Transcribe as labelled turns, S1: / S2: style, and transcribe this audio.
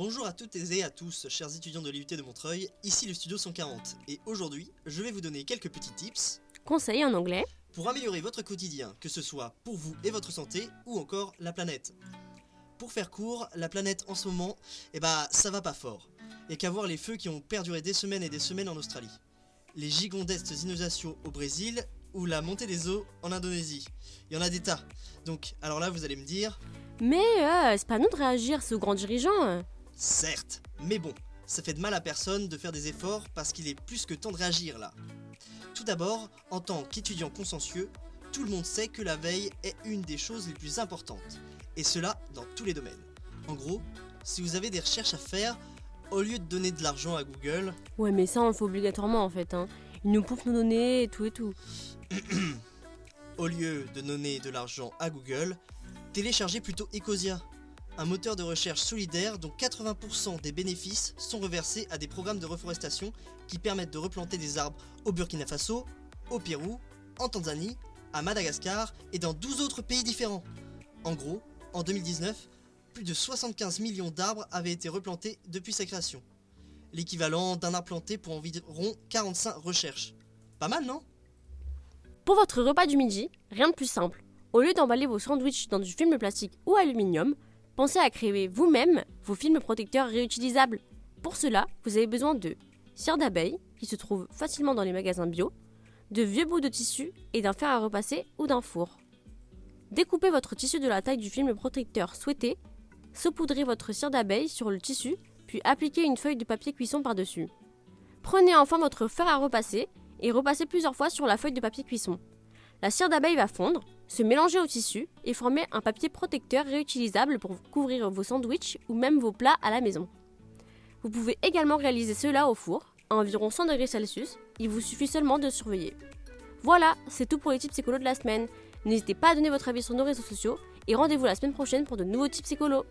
S1: Bonjour à toutes et à tous, chers étudiants de l'IUT de Montreuil, ici le studio 140, et aujourd'hui, je vais vous donner quelques petits tips
S2: Conseils en anglais
S1: pour améliorer votre quotidien, que ce soit pour vous et votre santé, ou encore la planète. Pour faire court, la planète en ce moment, ça va pas fort. Et qu'à voir les feux qui ont perduré des semaines et des semaines en Australie. Les gigantesques inondations au Brésil, ou la montée des eaux en Indonésie. Il y en a des tas. Donc, alors là, vous allez me dire...
S2: Mais c'est pas à nous de réagir, c'est aux grands dirigeants.
S1: Certes, mais bon, ça fait de mal à personne de faire des efforts parce qu'il est plus que temps de réagir là. Tout d'abord, en tant qu'étudiant consciencieux, tout le monde sait que la veille est une des choses les plus importantes, et cela dans tous les domaines. En gros, si vous avez des recherches à faire, au lieu de donner de l'argent à Google...
S2: Ouais, mais ça on le fait obligatoirement en fait. Ils nous bouffent nos données et tout et tout.
S1: Au lieu de donner de l'argent à Google, téléchargez plutôt Ecosia, un moteur de recherche solidaire dont 80% des bénéfices sont reversés à des programmes de reforestation qui permettent de replanter des arbres au Burkina Faso, au Pérou, en Tanzanie, à Madagascar et dans 12 autres pays différents. En gros, en 2019, plus de 75 millions d'arbres avaient été replantés depuis sa création. L'équivalent d'un arbre planté pour environ 45 recherches. Pas mal, non ?
S2: Pour votre repas du midi, rien de plus simple. Au lieu d'emballer vos sandwichs dans du film plastique ou aluminium, pensez à créer vous-même vos films protecteurs réutilisables. Pour cela, vous avez besoin de cire d'abeille, qui se trouve facilement dans les magasins bio, de vieux bouts de tissu et d'un fer à repasser ou d'un four. Découpez votre tissu de la taille du film protecteur souhaité, saupoudrez votre cire d'abeille sur le tissu, puis appliquez une feuille de papier cuisson par-dessus. Prenez enfin votre fer à repasser et repassez plusieurs fois sur la feuille de papier cuisson. La cire d'abeille va fondre, se mélanger au tissu et former un papier protecteur réutilisable pour couvrir vos sandwichs ou même vos plats à la maison. Vous pouvez également réaliser cela au four, à environ 100 degrés Celsius, il vous suffit seulement de surveiller. Voilà, c'est tout pour les tips écolos de la semaine. N'hésitez pas à donner votre avis sur nos réseaux sociaux et rendez-vous la semaine prochaine pour de nouveaux tips écolos.